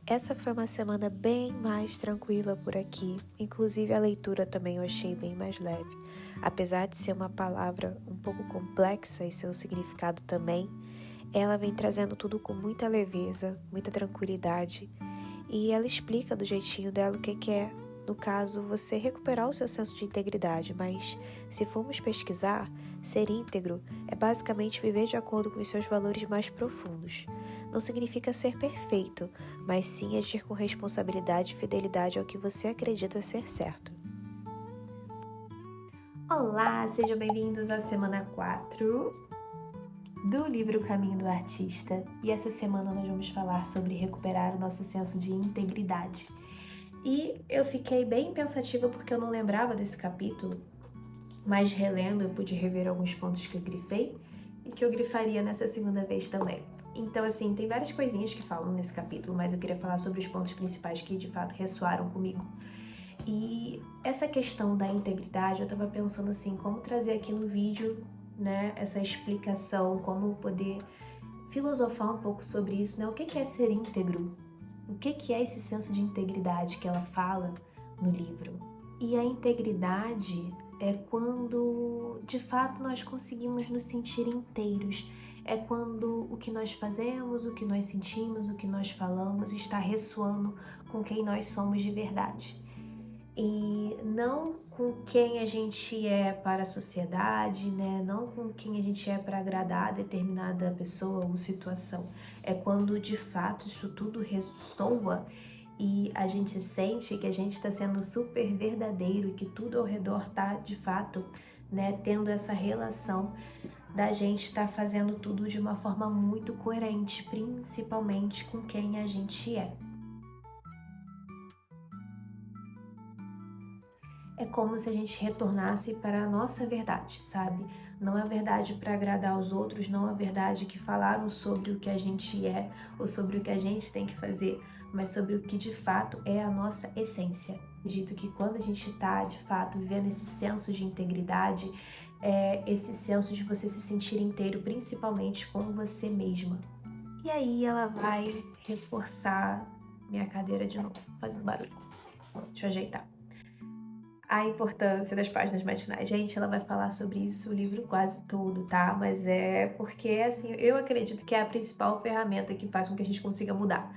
Essa foi uma semana bem mais tranquila por aqui, inclusive a leitura também eu achei bem mais leve. Apesar de ser uma palavra um pouco complexa e seu significado também, ela vem trazendo tudo com muita leveza, muita tranquilidade, e ela explica do jeitinho dela o que é, no caso, você recuperar o seu senso de integridade, mas se formos pesquisar, ser íntegro é basicamente viver de acordo com os seus valores mais profundos. Não significa ser perfeito, mas sim agir com responsabilidade e fidelidade ao que você acredita ser certo. Olá, sejam bem-vindos à semana 4 do livro Caminho do Artista. E essa semana nós vamos falar sobre recuperar o nosso senso de integridade. E eu fiquei bem pensativa porque eu não lembrava desse capítulo, mas relendo eu pude rever alguns pontos que eu grifei e que eu grifaria nessa segunda vez também. Então, assim, tem várias coisinhas que falam nesse capítulo, mas eu queria falar sobre os pontos principais que de fato ressoaram comigo. E essa questão da integridade, eu tava pensando assim, como trazer aqui no vídeo, né, essa explicação, como poder filosofar um pouco sobre isso, né? O que é ser íntegro? O que é esse senso de integridade que ela fala no livro? E a integridade é quando, de fato, nós conseguimos nos sentir inteiros. É quando o que nós fazemos, o que nós sentimos, o que nós falamos está ressoando com quem nós somos de verdade. E não com quem a gente é para a sociedade, né? Não com quem a gente é para agradar determinada pessoa ou situação. É quando, de fato, isso tudo ressoa e a gente sente que a gente está sendo super verdadeiro e que tudo ao redor está, de fato, né, tendo essa relação da gente estar fazendo tudo de uma forma muito coerente, principalmente com quem a gente é. É como se a gente retornasse para a nossa verdade, sabe? Não a verdade para agradar aos outros, não a verdade que falaram sobre o que a gente é ou sobre o que a gente tem que fazer, mas sobre o que de fato é a nossa essência. Acredito que quando a gente está de fato vivendo esse senso de integridade, é esse senso de você se sentir inteiro, principalmente com você mesma. E aí ela vai reforçar minha cadeira de novo, fazendo barulho. Deixa eu ajeitar. A importância das páginas matinais. Gente, ela vai falar sobre isso o livro quase todo, tá? Mas é porque, assim, eu acredito que é a principal ferramenta que faz com que a gente consiga mudar.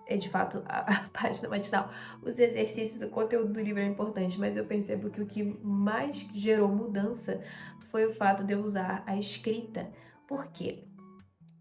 É, de fato, a página matinal. Os exercícios, o conteúdo do livro é importante, mas eu percebo que o que mais gerou mudança foi o fato de eu usar a escrita. Por quê?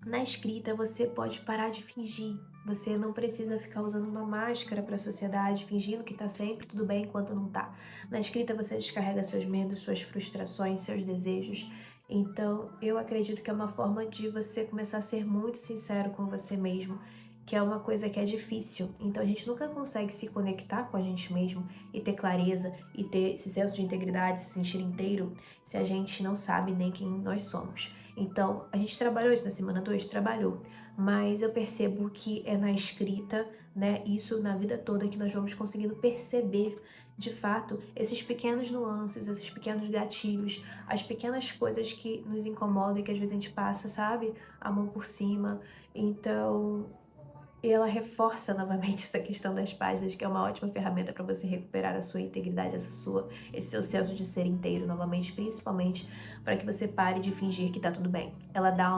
Na escrita você pode parar de fingir. Você não precisa ficar usando uma máscara para a sociedade, fingindo que tá sempre tudo bem enquanto não tá. Na escrita você descarrega seus medos, suas frustrações, seus desejos. Então, eu acredito que é uma forma de você começar a ser muito sincero com você mesmo, que é uma coisa que é difícil. Então, a gente nunca consegue se conectar com a gente mesmo e ter clareza e ter esse senso de integridade, se sentir inteiro, se a gente não sabe nem quem nós somos. Então, a gente trabalhou isso na semana 2, trabalhou, mas eu percebo que é na escrita, né, isso na vida toda que nós vamos conseguindo perceber, de fato, esses pequenos nuances, esses pequenos gatilhos, as pequenas coisas que nos incomodam e que às vezes a gente passa, sabe, a mão por cima. Então, e ela reforça novamente essa questão das páginas, que é uma ótima ferramenta para você recuperar a sua integridade, esse seu senso de ser inteiro novamente, principalmente para que você pare de fingir que tá tudo bem. Ela dá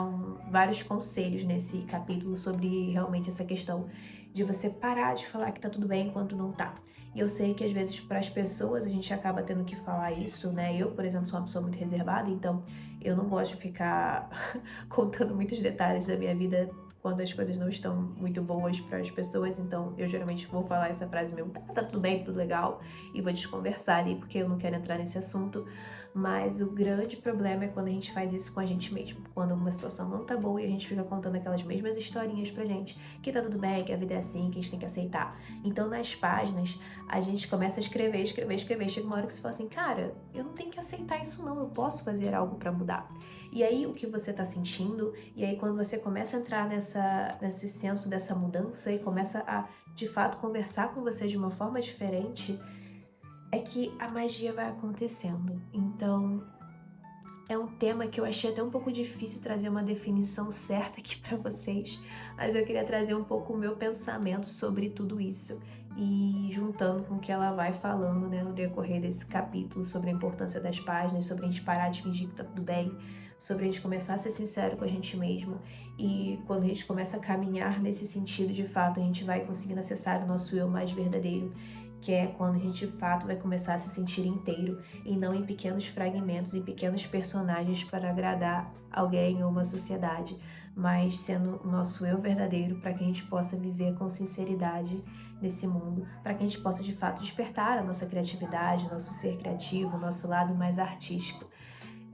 vários conselhos nesse capítulo sobre realmente essa questão de você parar de falar que tá tudo bem enquanto não tá. E eu sei que às vezes para as pessoas a gente acaba tendo que falar isso, né? Eu, por exemplo, sou uma pessoa muito reservada, então eu não gosto de ficar contando muitos detalhes da minha vida quando as coisas não estão muito boas para as pessoas, então eu geralmente vou falar essa frase mesmo, tá tudo bem, tudo legal, e vou desconversar ali, porque eu não quero entrar nesse assunto, mas o grande problema é quando a gente faz isso com a gente mesmo, quando uma situação não tá boa e a gente fica contando aquelas mesmas historinhas pra gente, que tá tudo bem, que a vida é assim, que a gente tem que aceitar. Então nas páginas, a gente começa a escrever, chega uma hora que você fala assim, cara, eu não tenho que aceitar isso não, eu posso fazer algo pra mudar. E aí o que você tá sentindo, e aí quando você começa a entrar nesse senso dessa mudança e começa a, de fato, conversar com você de uma forma diferente, é que a magia vai acontecendo. Então, é um tema que eu achei até um pouco difícil trazer uma definição certa aqui para vocês, mas eu queria trazer um pouco o meu pensamento sobre tudo isso e juntando com o que ela vai falando, né, no decorrer desse capítulo sobre a importância das páginas, sobre a gente parar de fingir que tá tudo bem, sobre a gente começar a ser sincero com a gente mesmo e quando a gente começa a caminhar nesse sentido, de fato, a gente vai conseguindo acessar o nosso eu mais verdadeiro, que é quando a gente de fato vai começar a se sentir inteiro e não em pequenos fragmentos e pequenos personagens para agradar alguém ou uma sociedade, mas sendo o nosso eu verdadeiro para que a gente possa viver com sinceridade nesse mundo, para que a gente possa de fato despertar a nossa criatividade, nosso ser criativo, nosso lado mais artístico.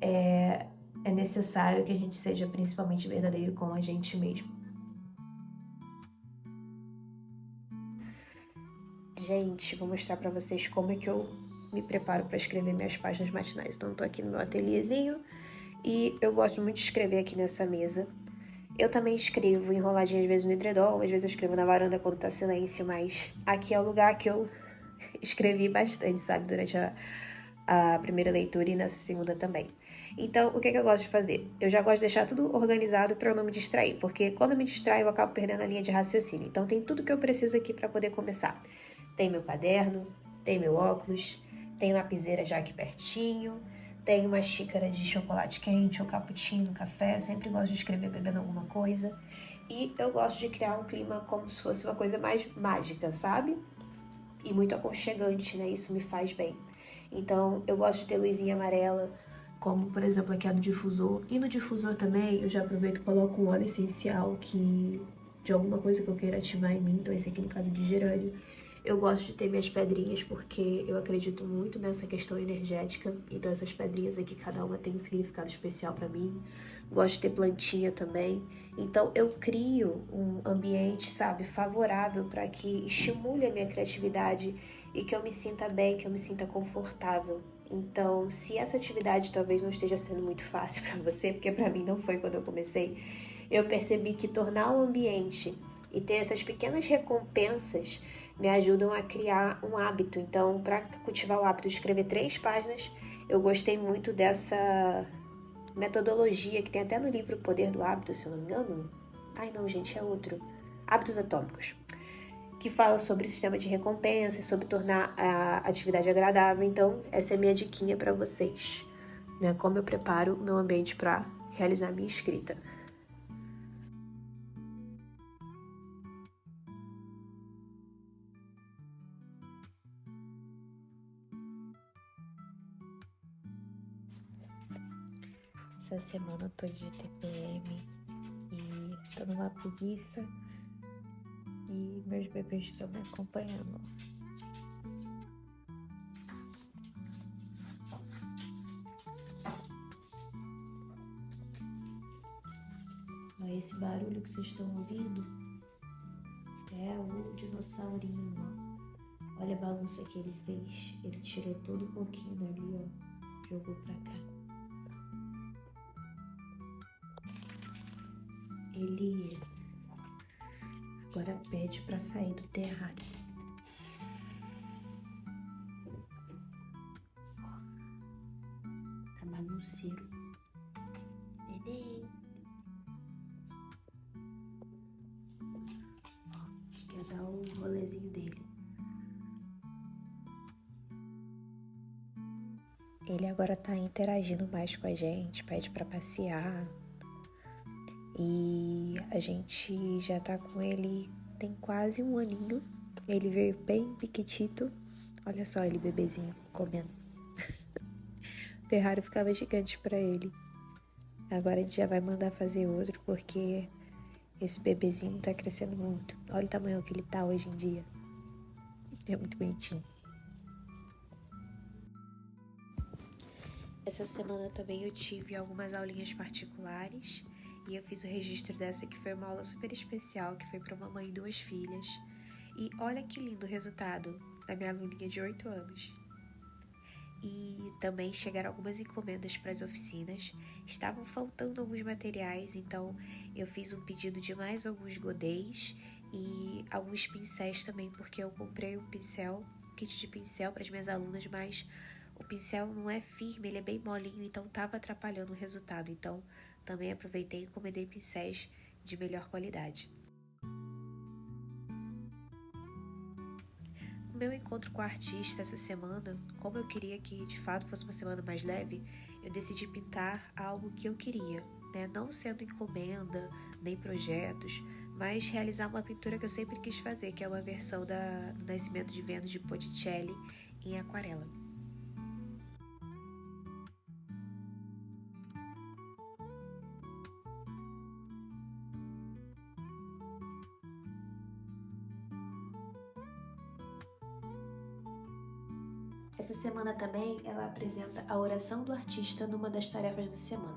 É necessário que a gente seja principalmente verdadeiro com a gente mesmo. Gente, vou mostrar pra vocês como é que eu me preparo para escrever minhas páginas matinais. Então, eu tô aqui no meu ateliêzinho e eu gosto muito de escrever aqui nessa mesa. Eu também escrevo enroladinha às vezes no edredom, às vezes eu escrevo na varanda quando tá silêncio, mas aqui é o lugar que eu escrevi bastante, sabe, durante a primeira leitura e nessa segunda também. Então, o que eu gosto de fazer? Eu já gosto de deixar tudo organizado para eu não me distrair, porque quando eu me distraio eu acabo perdendo a linha de raciocínio. Então, tem tudo que eu preciso aqui para poder começar. Tem meu caderno, tem meu óculos, tem lapiseira já aqui pertinho, tem uma xícara de chocolate quente ou cappuccino, café, sempre gosto de escrever bebendo alguma coisa. E eu gosto de criar um clima como se fosse uma coisa mais mágica, sabe? E muito aconchegante, né? Isso me faz bem. Então, eu gosto de ter luzinha amarela, como por exemplo aqui é no difusor. E no difusor também, eu já aproveito e coloco um óleo essencial de alguma coisa que eu queira ativar em mim. Então, esse aqui no caso de gerânio. Eu gosto de ter minhas pedrinhas porque eu acredito muito nessa questão energética. Então, essas pedrinhas aqui, cada uma tem um significado especial para mim. Gosto de ter plantinha também. Então, eu crio um ambiente, sabe, favorável para que estimule a minha criatividade e que eu me sinta bem, que eu me sinta confortável. Então, se essa atividade talvez não esteja sendo muito fácil para você, porque para mim não foi quando eu comecei, eu percebi que tornar o ambiente e ter essas pequenas recompensas me ajudam a criar um hábito. Então, para cultivar o hábito de escrever 3 páginas, eu gostei muito dessa metodologia que tem até no livro O Poder do Hábito, se eu não me engano. Ai, não, gente, é outro. Hábitos Atômicos, que fala sobre sistema de recompensas, sobre tornar a atividade agradável. Então, essa é a minha diquinha para vocês, né? Como eu preparo o meu ambiente para realizar a minha escrita. Essa semana eu tô de TPM e tô numa preguiça e meus bebês estão me acompanhando. Esse barulho que vocês estão ouvindo é o dinossaurinho, ó. Olha a bagunça que ele fez. Ele tirou todo o pouquinho dali, ó. Jogou pra cá. Ele agora pede pra sair do terrário. Tá bagunceiro. Neném. Quer dar o rolezinho dele. Ele agora tá interagindo mais com a gente, pede pra passear. E a gente já tá com ele tem quase 1 aninho. Ele veio bem piquitito. Olha só ele, bebezinho, comendo. O terrário ficava gigante pra ele. Agora a gente já vai mandar fazer outro, porque esse bebezinho tá crescendo muito. Olha o tamanho que ele tá hoje em dia. É muito bonitinho. Essa semana também eu tive algumas aulinhas particulares. E eu fiz o registro dessa, que foi uma aula super especial, que foi para uma mãe e 2 filhas. E olha que lindo o resultado da minha aluninha de 8 anos. E também chegaram algumas encomendas para as oficinas. Estavam faltando alguns materiais, então eu fiz um pedido de mais alguns godês e alguns pincéis também, porque eu comprei um pincel kit de pincel para as minhas alunas, mas o pincel não é firme, ele é bem molinho, então estava atrapalhando o resultado. Então, também aproveitei e encomendei pincéis de melhor qualidade. O meu encontro com a artista essa semana, como eu queria que de fato fosse uma semana mais leve, eu decidi pintar algo que eu queria, né? Não sendo encomenda, nem projetos, mas realizar uma pintura que eu sempre quis fazer, que é uma versão do Nascimento de Vênus de Botticelli em aquarela. Essa semana também ela apresenta a oração do artista numa das tarefas da semana.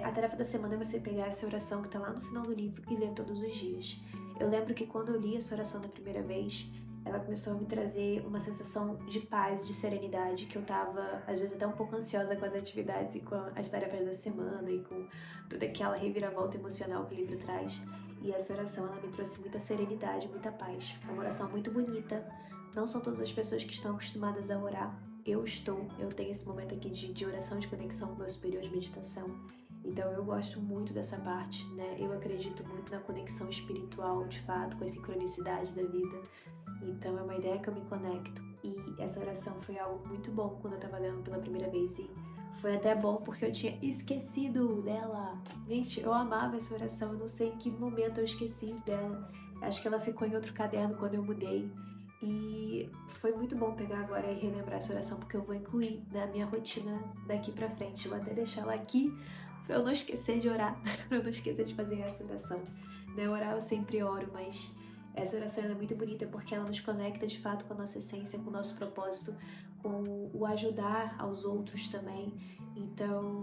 A tarefa da semana é você pegar essa oração que está lá no final do livro e ler todos os dias. Eu lembro que quando eu li essa oração da primeira vez, ela começou a me trazer uma sensação de paz, de serenidade, que eu estava às vezes até um pouco ansiosa com as atividades e com as tarefas da semana e com toda aquela reviravolta emocional que o livro traz. E essa oração ela me trouxe muita serenidade, muita paz. É uma oração muito bonita. Não são todas as pessoas que estão acostumadas a orar. Eu tenho esse momento aqui de oração, de conexão com o meu superior, de meditação. Então eu gosto muito dessa parte, né? Eu acredito muito na conexão espiritual, de fato, com a sincronicidade da vida. Então é uma ideia que eu me conecto. E essa oração foi algo muito bom quando eu estava lendo pela primeira vez. E foi até bom porque eu tinha esquecido dela. Gente, eu amava essa oração. Eu não sei em que momento eu esqueci dela. Acho que ela ficou em outro caderno quando eu mudei. E foi muito bom pegar agora e relembrar essa oração, porque eu vou incluir na minha rotina daqui pra frente. Eu vou até deixar ela aqui pra eu não esquecer de orar, pra eu não esquecer de fazer essa oração. Né, orar eu sempre oro, mas essa oração é muito bonita porque ela nos conecta de fato com a nossa essência, com o nosso propósito, com o ajudar aos outros também. Então,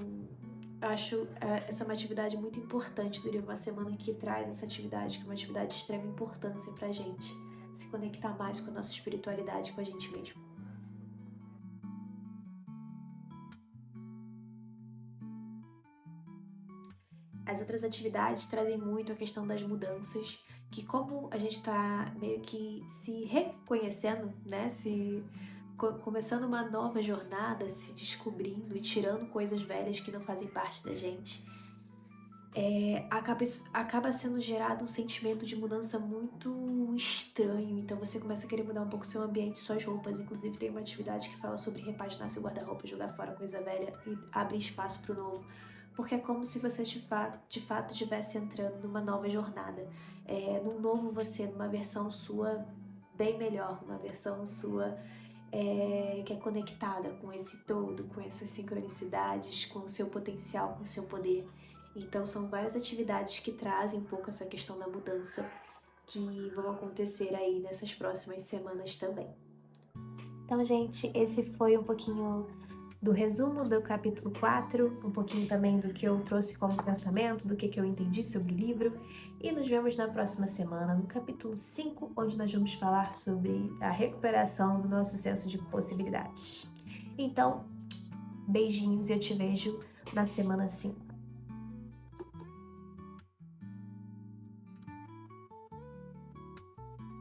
acho essa uma atividade muito importante durante uma semana que traz essa atividade, que é uma atividade de extrema importância pra gente se conectar mais com a nossa espiritualidade, com a gente mesmo. As outras atividades trazem muito a questão das mudanças, que como a gente está meio que se reconhecendo, né, começando uma nova jornada, se descobrindo e tirando coisas velhas que não fazem parte da gente, acaba sendo gerado um sentimento de mudança muito estranho. Então você começa a querer mudar um pouco seu ambiente, suas roupas. Inclusive tem uma atividade que fala sobre repaginar seu guarda-roupa, jogar fora coisa velha e abrir espaço para o novo. Porque é como se você de fato estivesse entrando numa nova jornada, num novo você, numa versão sua bem melhor, numa versão sua que é conectada com esse todo, com essas sincronicidades, com o seu potencial, com o seu poder. Então são várias atividades que trazem um pouco essa questão da mudança que vão acontecer aí nessas próximas semanas também. Então, gente, esse foi um pouquinho do resumo do capítulo 4, um pouquinho também do que eu trouxe como pensamento, do que eu entendi sobre o livro. E nos vemos na próxima semana, no capítulo 5, onde nós vamos falar sobre a recuperação do nosso senso de possibilidades. Então, beijinhos e eu te vejo na semana 5.